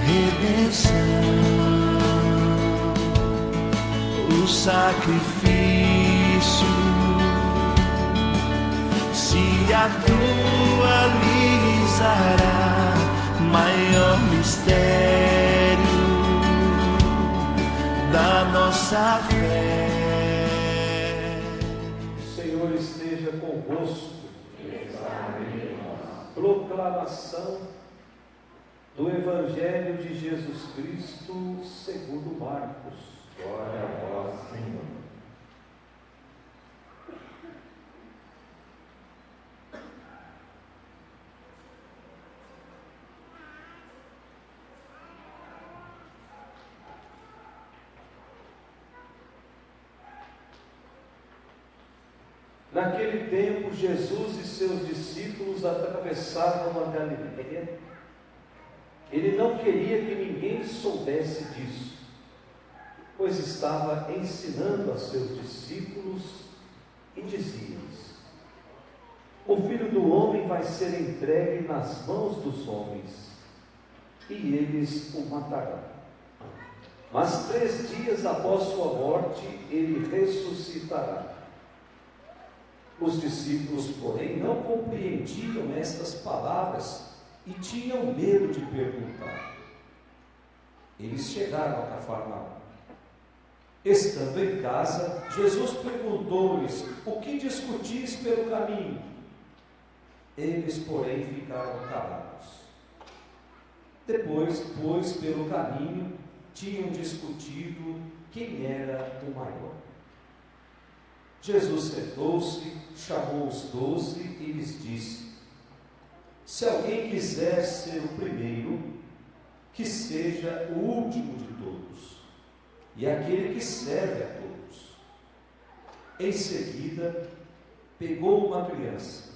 redenção, o sacrifício se atualizará, maior mistério da nossa fé. O Senhor esteja convosco. Proclamação do Evangelho de Jesus Cristo segundo Marcos. Glória a vós, Senhor. Naquele tempo, Jesus e seus discípulos atravessavam a Galileia. Ele não queria que ninguém soubesse disso, pois estava ensinando a seus discípulos e dizia-lhes: o Filho do Homem vai ser entregue nas mãos dos homens, e eles o matarão. Mas 3 dias após sua morte, ele ressuscitará. Os discípulos, porém, não compreendiam estas palavras e tinham medo de perguntar. Eles chegaram a Cafarnaum. Estando em casa, Jesus perguntou-lhes: o que discutis pelo caminho? Eles, porém, ficaram calados. Depois, pois, pelo caminho, tinham discutido quem era o maior. Jesus sentou-se, chamou os 12 e lhes disse: se alguém quiser ser o primeiro, que seja o último de todos, e aquele que serve a todos. Em seguida, pegou uma criança,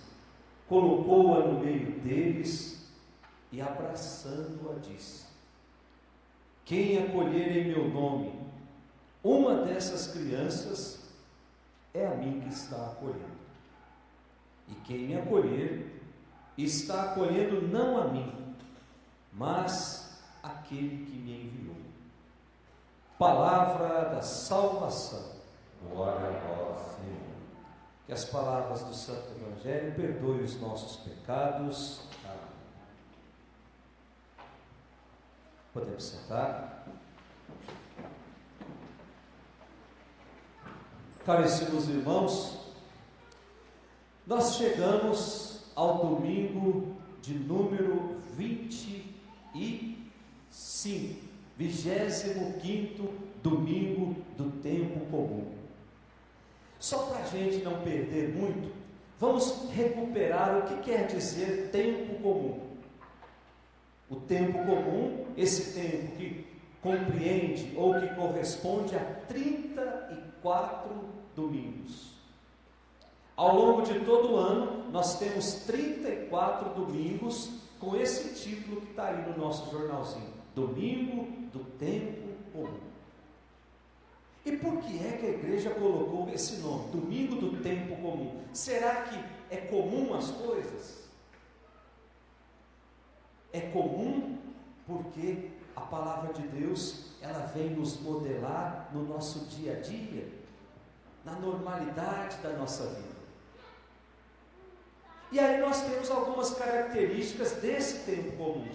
colocou-a no meio deles e, abraçando-a, disse: quem acolher em meu nome uma dessas crianças, é a mim que está acolhendo. E quem me acolher, está acolhendo não a mim, mas aquele que me enviou. Palavra da salvação. Glória a vós, Senhor. Que as palavras do Santo Evangelho perdoem os nossos pecados. Amém. Podemos sentar. Caríssimos irmãos, nós chegamos ao domingo de número 25, 25º domingo do tempo comum. Só para a gente não perder muito, vamos recuperar o que quer dizer tempo comum. O tempo comum, esse tempo que compreende ou que corresponde a 34 domingos. Ao longo de todo o ano, nós temos 34 domingos com esse título que está aí no nosso jornalzinho: Domingo do Tempo Comum. E por que é que a igreja colocou esse nome, Domingo do Tempo Comum? Será que é comum as coisas? É comum porque a palavra de Deus, ela vem nos modelar no nosso dia a dia, na normalidade da nossa vida. E aí nós temos algumas características desse tempo comum,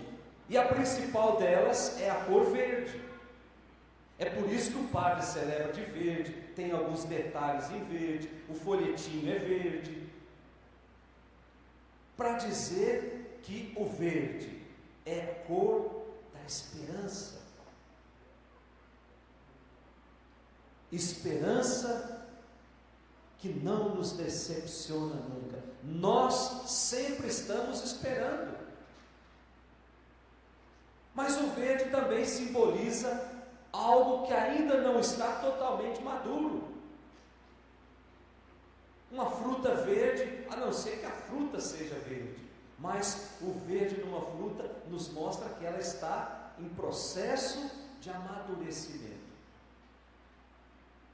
e a principal delas é a cor verde. É por isso que o padre celebra de verde, tem alguns detalhes em verde, o folhetinho é verde, para dizer que o verde é a cor da esperança. Esperança que não nos decepciona nunca. Nós sempre estamos esperando. Mas o verde também simboliza algo que ainda não está totalmente maduro. Uma fruta verde, a não ser que a fruta seja verde, mas o verde numa fruta nos mostra que ela está em processo de amadurecimento.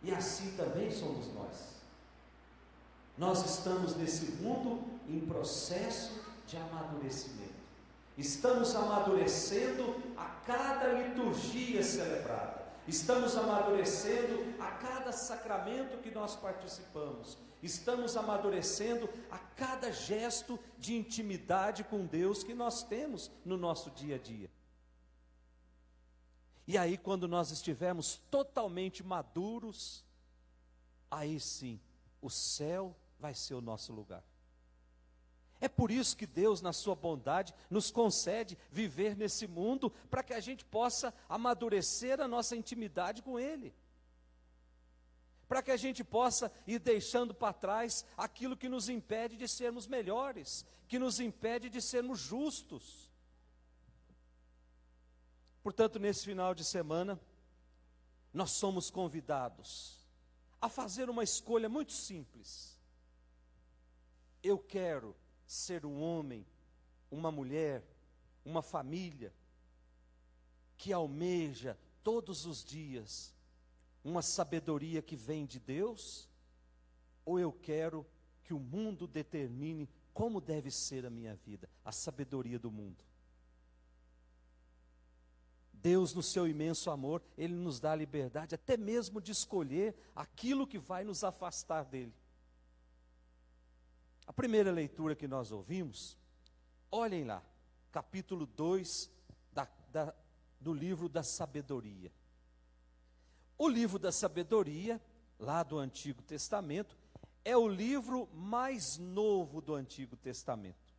E assim também somos nós. Nós estamos nesse mundo em processo de amadurecimento. Estamos amadurecendo a cada liturgia celebrada. Estamos amadurecendo a cada sacramento que nós participamos. Estamos amadurecendo a cada gesto de intimidade com Deus que nós temos no nosso dia a dia. E aí, quando nós estivermos totalmente maduros, aí sim, o céu vai ser o nosso lugar. É por isso que Deus, na sua bondade, nos concede viver nesse mundo, para que a gente possa amadurecer a nossa intimidade com Ele. Para que a gente possa ir deixando para trás aquilo que nos impede de sermos melhores, que nos impede de sermos justos. Portanto, nesse final de semana, nós somos convidados a fazer uma escolha muito simples. Eu quero ser um homem, uma mulher, uma família que almeja todos os dias uma sabedoria que vem de Deus, ou eu quero que o mundo determine como deve ser a minha vida, a sabedoria do mundo? Deus, no seu imenso amor, Ele nos dá a liberdade até mesmo de escolher aquilo que vai nos afastar dEle. A primeira leitura que nós ouvimos, olhem lá, capítulo 2 do livro da sabedoria. O livro da sabedoria, lá do Antigo Testamento, é o livro mais novo do Antigo Testamento.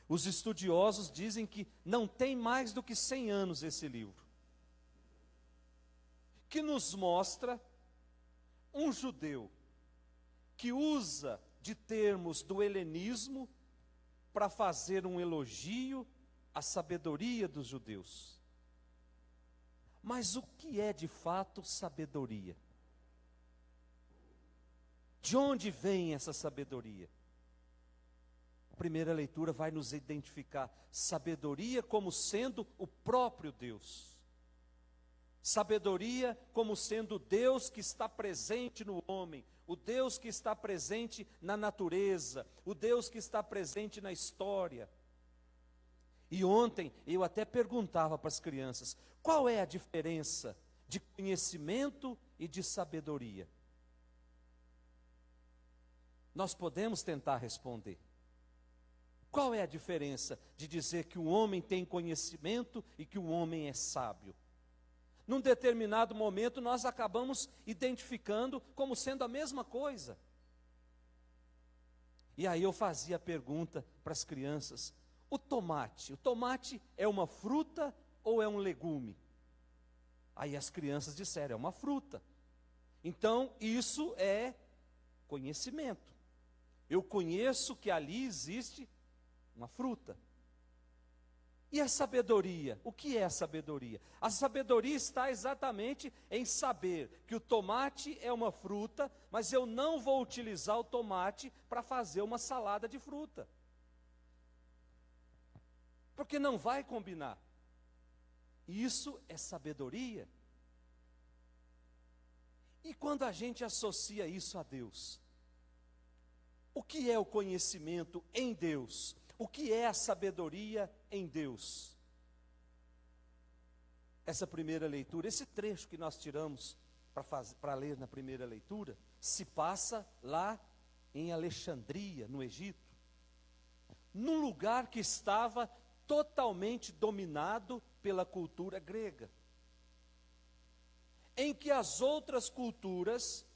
Os estudiosos dizem que não tem mais do que 100 anos esse livro, que nos mostra um judeu que usa de termos do helenismo para fazer um elogio à sabedoria dos judeus. Mas o que é de fato sabedoria? De onde vem essa sabedoria? A primeira leitura vai nos identificar sabedoria como sendo o próprio Deus. Sabedoria como sendo Deus que está presente no homem, o Deus que está presente na natureza, o Deus que está presente na história. E ontem eu até perguntava para as crianças, qual é a diferença de conhecimento e de sabedoria? Nós podemos tentar responder. Qual é a diferença de dizer que o homem tem conhecimento e que o homem é sábio? Num determinado momento nós acabamos identificando como sendo a mesma coisa. E aí eu fazia a pergunta para as crianças, o tomate é uma fruta ou é um legume? Aí as crianças disseram, é uma fruta. Então isso é conhecimento. Eu conheço que ali existe uma fruta. E a sabedoria? O que é a sabedoria? A sabedoria está exatamente em saber que o tomate é uma fruta, mas eu não vou utilizar o tomate para fazer uma salada de fruta. Porque não vai combinar. Isso é sabedoria. E quando a gente associa isso a Deus, o que é o conhecimento em Deus? O que é a sabedoria em Deus? Essa primeira leitura, esse trecho que nós tiramos para ler na primeira leitura, se passa lá em Alexandria, no Egito, num lugar que estava totalmente dominado pela cultura grega, em que as outras culturas,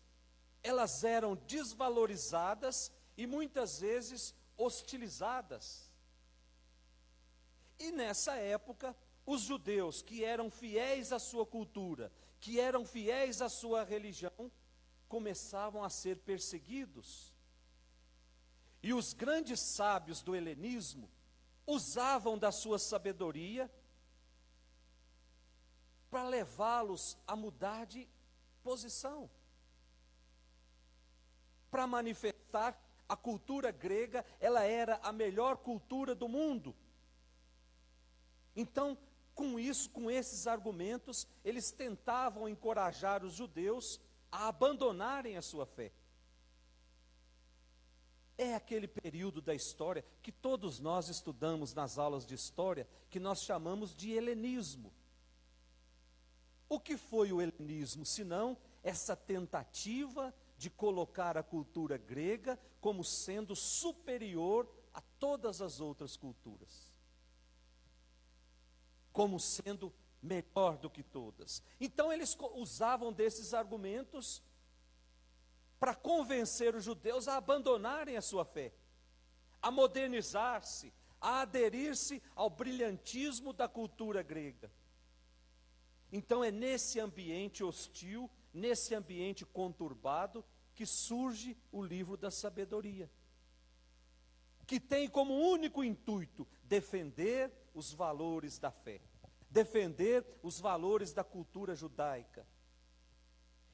elas eram desvalorizadas e muitas vezes hostilizadas. E nessa época, os judeus que eram fiéis à sua cultura, que eram fiéis à sua religião, começavam a ser perseguidos. E os grandes sábios do helenismo usavam da sua sabedoria para levá-los a mudar de posição, para manifestar a cultura grega, ela era a melhor cultura do mundo. Então, com isso, com esses argumentos, eles tentavam encorajar os judeus a abandonarem a sua fé. É aquele período da história que todos nós estudamos nas aulas de história, que nós chamamos de helenismo. O que foi o helenismo, senão essa tentativa de colocar a cultura grega como sendo superior a todas as outras culturas, como sendo melhor do que todas. Então eles usavam desses argumentos para convencer os judeus a abandonarem a sua fé, a modernizar-se, a aderir-se ao brilhantismo da cultura grega. Então é nesse ambiente hostil, nesse ambiente conturbado, que surge o livro da sabedoria, que tem como único intuito defender os valores da fé, defender os valores da cultura judaica,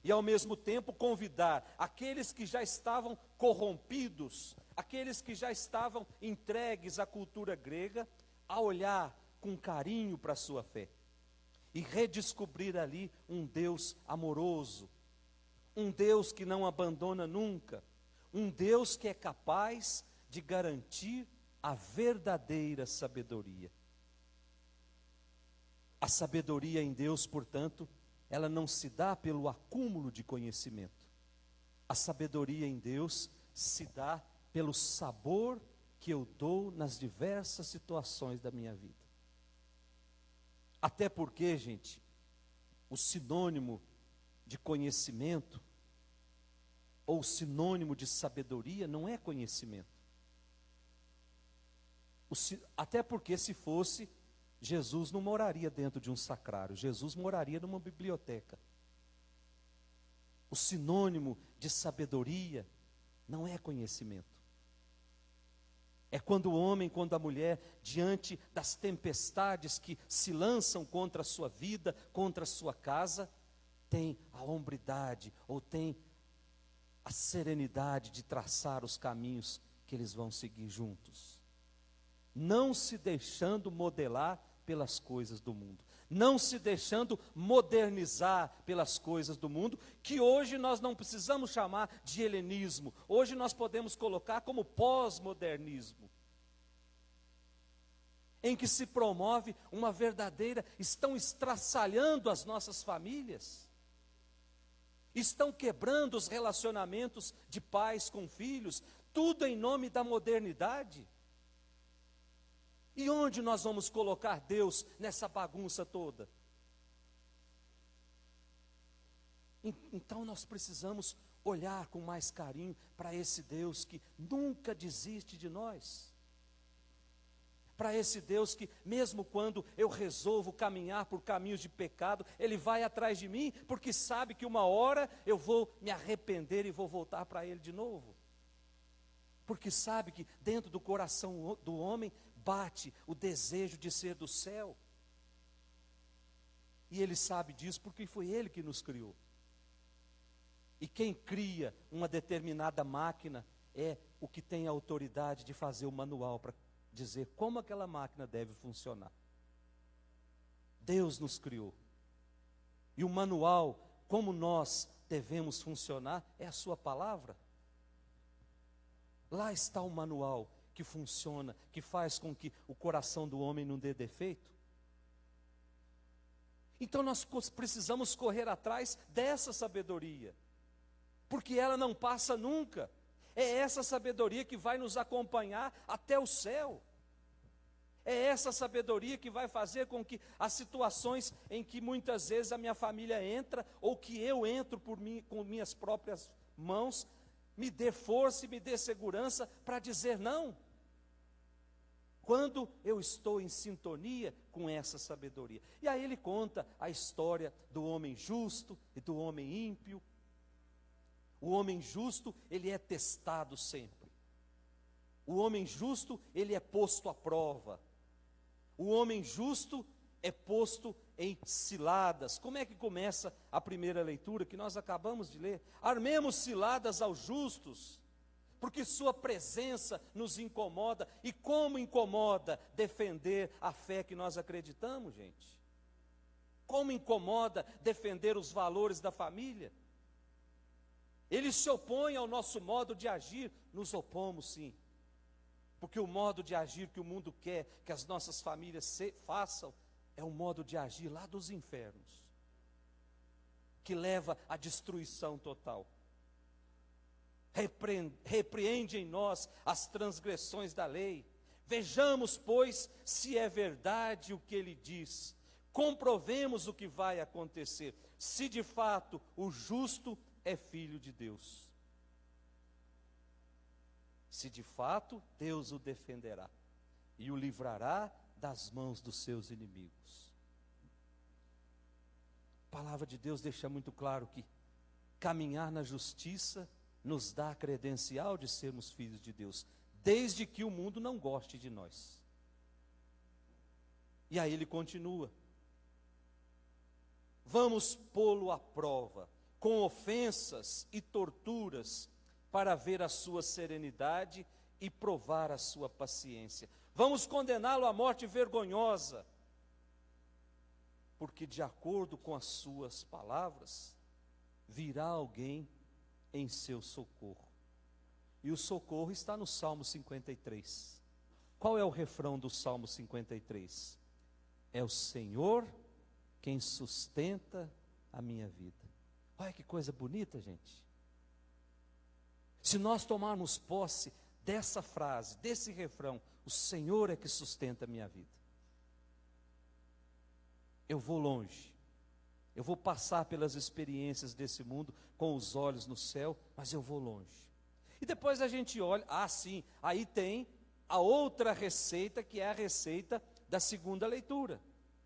e ao mesmo tempo convidar aqueles que já estavam corrompidos, aqueles que já estavam entregues à cultura grega, a olhar com carinho para a sua fé e redescobrir ali um Deus amoroso, um Deus que não abandona nunca, um Deus que é capaz de garantir a verdadeira sabedoria. A sabedoria em Deus, portanto, ela não se dá pelo acúmulo de conhecimento. A sabedoria em Deus se dá pelo sabor que eu dou nas diversas situações da minha vida. Até porque, gente, o sinônimo de conhecimento ou sinônimo de sabedoria não é conhecimento. Até porque, se fosse, Jesus não moraria dentro de um sacrário, Jesus moraria numa biblioteca. O sinônimo de sabedoria não é conhecimento. É quando o homem, quando a mulher, diante das tempestades que se lançam contra a sua vida, contra a sua casa, tem a hombridade ou tem a serenidade de traçar os caminhos que eles vão seguir juntos, não se deixando modelar pelas coisas do mundo, não se deixando modernizar pelas coisas do mundo, que hoje nós não precisamos chamar de helenismo, hoje nós podemos colocar como pós-modernismo, em que se promove uma verdadeira, estão estraçalhando as nossas famílias, estão quebrando os relacionamentos de pais com filhos, tudo em nome da modernidade. E onde nós vamos colocar Deus nessa bagunça toda? Então nós precisamos olhar com mais carinho para esse Deus que nunca desiste de nós. Para esse Deus que, mesmo quando eu resolvo caminhar por caminhos de pecado, Ele vai atrás de mim, porque sabe que uma hora eu vou me arrepender e vou voltar para Ele de novo. Porque sabe que dentro do coração do homem bate o desejo de ser do céu. E Ele sabe disso porque foi Ele que nos criou. E quem cria uma determinada máquina é o que tem a autoridade de fazer o manual para dizer como aquela máquina deve funcionar. Deus nos criou. E o manual, como nós devemos funcionar, é a sua palavra. Lá está o manual que funciona, que faz com que o coração do homem não dê defeito. Então nós precisamos correr atrás dessa sabedoria, porque ela não passa nunca. É essa sabedoria que vai nos acompanhar até o céu. É essa sabedoria que vai fazer com que as situações em que muitas vezes a minha família entra, ou que eu entro por mim, com minhas próprias mãos, me dê força e me dê segurança para dizer não. Quando eu estou em sintonia com essa sabedoria. E aí ele conta a história do homem justo e do homem ímpio. O homem justo, ele é testado sempre. O homem justo, ele é posto à prova. O homem justo é posto em ciladas. Como é que começa a primeira leitura que nós acabamos de ler? Armemos ciladas aos justos, porque sua presença nos incomoda. E como incomoda defender a fé que nós acreditamos, gente? Como incomoda defender os valores da família? Ele se opõe ao nosso modo de agir, nos opomos sim. Porque o modo de agir que o mundo quer que as nossas famílias façam, é um modo de agir lá dos infernos, que leva à destruição total. Repreende em nós as transgressões da lei. Vejamos, pois, se é verdade o que ele diz. Comprovemos o que vai acontecer, se de fato o justo é filho de Deus. Se de fato Deus o defenderá e o livrará das mãos dos seus inimigos. A palavra de Deus deixa muito claro que caminhar na justiça nos dá a credencial de sermos filhos de Deus, desde que o mundo não goste de nós. E aí ele continua: vamos pô-lo à prova, com ofensas e torturas, para ver a sua serenidade e provar a sua paciência. Vamos condená-lo à morte vergonhosa, porque de acordo com as suas palavras, virá alguém em seu socorro. E o socorro está no Salmo 53. Qual é o refrão do Salmo 53? É o Senhor quem sustenta a minha vida. Olha que coisa bonita, gente. Se nós tomarmos posse dessa frase, desse refrão, o Senhor é que sustenta a minha vida. Eu vou longe, eu vou passar pelas experiências desse mundo com os olhos no céu, mas eu vou longe. E depois a gente olha, sim, aí tem a outra receita, que é a receita da segunda leitura,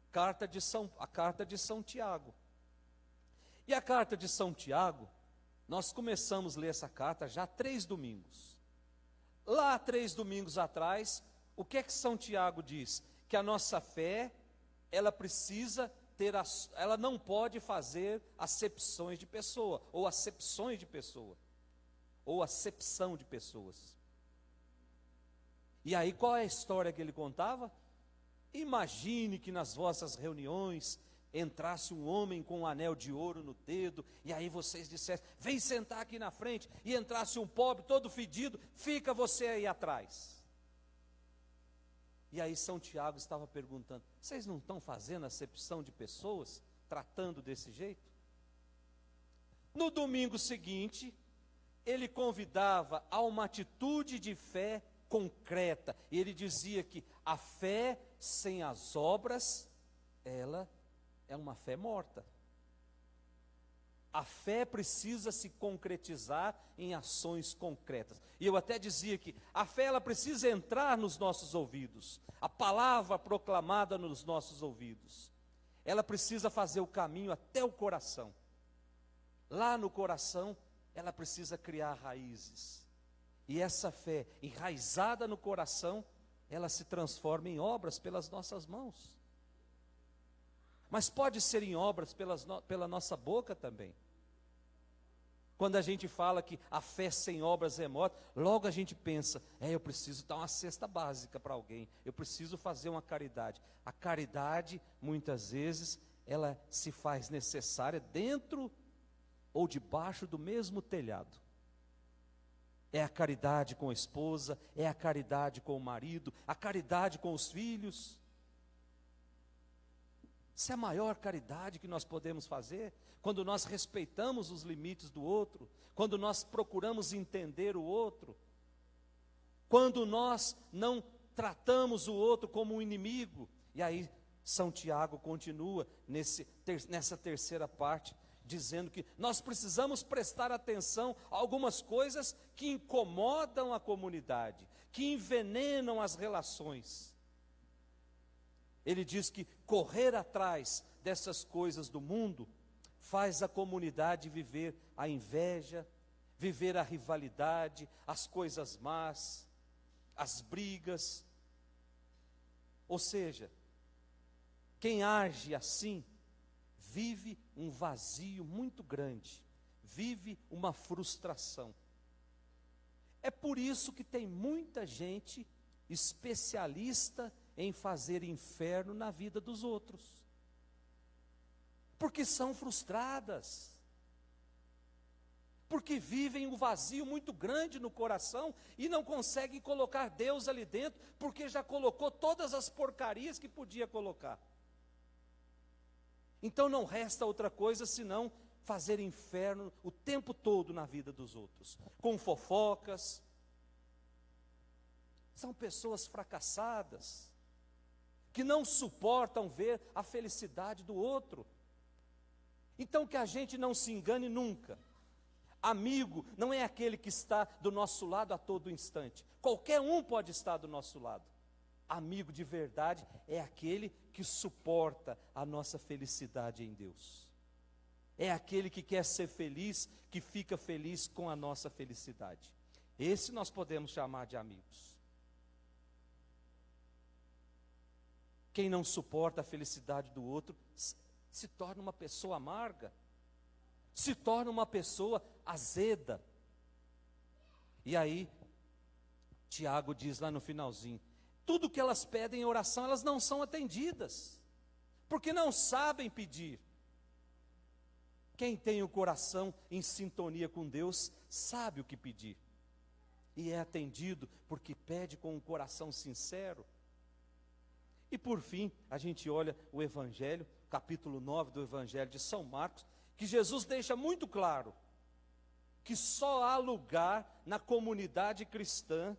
a carta de São Tiago. E a carta de São Tiago, nós começamos a ler essa carta já há 3 domingos. Lá 3 domingos atrás, o que é que São Tiago diz? Que a nossa fé, ela precisa ela não pode fazer acepções de pessoa, ou acepções de pessoa, ou acepção de pessoas. E aí qual é a história que ele contava? Imagine que nas vossas reuniões entrasse um homem com um anel de ouro no dedo, e aí vocês dissessem: vem sentar aqui na frente, e entrasse um pobre todo fedido, fica você aí atrás. E aí São Tiago estava perguntando: vocês não estão fazendo acepção de pessoas, tratando desse jeito? No domingo seguinte, ele convidava a uma atitude de fé concreta, e ele dizia que a fé sem as obras, ela é uma fé morta. A fé precisa se concretizar em ações concretas. E eu até dizia que a fé, ela precisa entrar nos nossos ouvidos. A palavra proclamada nos nossos ouvidos. Ela precisa fazer o caminho até o coração. Lá no coração, ela precisa criar raízes. E essa fé enraizada no coração, ela se transforma em obras pelas nossas mãos. Mas pode ser em obras pela nossa boca também. Quando a gente fala que a fé sem obras é morta, logo a gente pensa: eu preciso dar uma cesta básica para alguém, eu preciso fazer uma caridade. A caridade, muitas vezes, ela se faz necessária dentro ou debaixo do mesmo telhado. É a caridade com a esposa, é a caridade com o marido, a caridade com os filhos. Isso é a maior caridade que nós podemos fazer, quando nós respeitamos os limites do outro, quando nós procuramos entender o outro, quando nós não tratamos o outro como um inimigo. E aí São Tiago continua nessa terceira parte, dizendo que nós precisamos prestar atenção a algumas coisas que incomodam a comunidade, que envenenam as relações. Ele diz que correr atrás dessas coisas do mundo faz a comunidade viver a inveja, viver a rivalidade, as coisas más, as brigas. Ou seja, quem age assim vive um vazio muito grande, vive uma frustração. É por isso que tem muita gente especialista em fazer inferno na vida dos outros, porque são frustradas, porque vivem um vazio muito grande no coração e não conseguem colocar Deus ali dentro, porque já colocou todas as porcarias que podia colocar. Então não resta outra coisa senão fazer inferno o tempo todo na vida dos outros, com fofocas. São pessoas fracassadas, que não suportam ver a felicidade do outro. Então que a gente não se engane nunca. Amigo não é aquele que está do nosso lado a todo instante. Qualquer um pode estar do nosso lado. Amigo de verdade é aquele que suporta a nossa felicidade em Deus. É aquele que quer ser feliz, que fica feliz com a nossa felicidade. Esse nós podemos chamar de amigos. Quem não suporta a felicidade do outro se torna uma pessoa amarga, se torna uma pessoa azeda. E aí, Tiago diz lá no finalzinho: tudo que elas pedem em oração, elas não são atendidas, porque não sabem pedir. Quem tem o coração em sintonia com Deus, sabe o que pedir, e é atendido porque pede com um coração sincero. E por fim, a gente olha o Evangelho, capítulo 9 do Evangelho de São Marcos, que Jesus deixa muito claro que só há lugar na comunidade cristã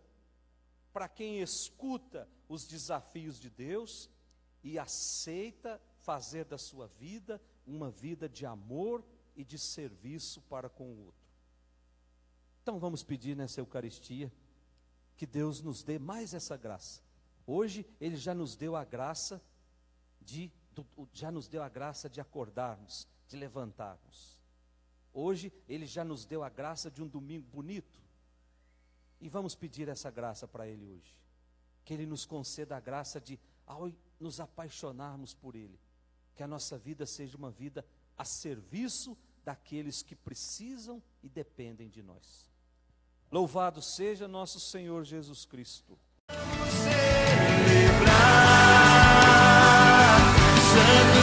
para quem escuta os desafios de Deus e aceita fazer da sua vida uma vida de amor e de serviço para com o outro. Então vamos pedir nessa Eucaristia que Deus nos dê mais essa graça. Hoje Ele já nos deu a graça de acordarmos, de levantarmos. Hoje Ele já nos deu a graça de um domingo bonito. E vamos pedir essa graça para Ele hoje. Que Ele nos conceda a graça de, ao nos apaixonarmos por Ele, que a nossa vida seja uma vida a serviço daqueles que precisam e dependem de nós. Louvado seja nosso Senhor Jesus Cristo. Celebrar, Santo